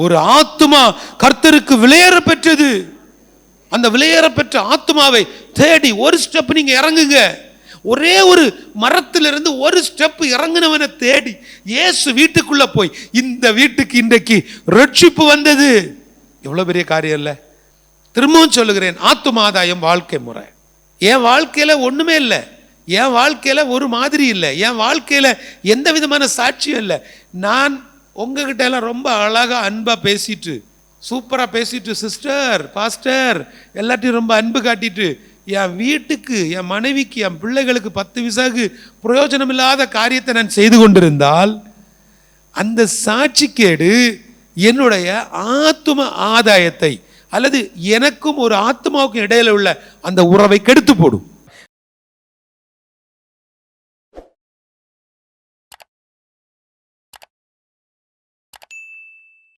ஒரு ஆத்துமா கர்த்தருக்கு விலையேற பெற்றது. அந்த விலையேற பெற்ற ஆத்துமாவை தேடி ஒரு ஸ்டெப் நீங்க இறங்குங்க. ஒரே ஒரு மரத்திலிருந்து ஒரு ஸ்டெப் இறங்குனவனை தேடி இயேசு வீட்டுக்குள்ள போய் இந்த வீட்டுக்கு இன்றைக்கு ரட்சிப்பு வந்தது. எவ்வளவு பெரிய காரியம் இல்ல? திரும்பவும் சொல்லுகிறேன், ஆத்தும ஆதாயம் வாழ்க்கை முறை. என் வாழ்க்கையில ஒண்ணுமே இல்லை, என் வாழ்க்கையில ஒரு மாதிரி இல்லை, என் வாழ்க்கையில எந்த விதமான சாட்சியம் இல்லை. நான் உங்ககிட்ட எல்லாம் ரொம்ப அழகா அன்பா பேசிட்டு, சூப்பரா பேசிட்டு, சிஸ்டர் பாஸ்டர் எல்லாத்தையும் ரொம்ப அன்பு காட்டிட்டு, என் வீட்டுக்கு, என் மனைவிக்கு, என் பிள்ளைகளுக்கு 10 விசாகு பிரயோஜனம் இல்லாத காரியத்தை நான் செய்து கொண்டிருந்தால் அந்த சாட்சிக்கேடு என்னுடைய ஆத்தும ஆதாயத்தை அல்லது எனக்கும் ஒரு ஆத்மாவுக்கும் இடையில உள்ள அந்த உறவை கெடுத்து போடும்.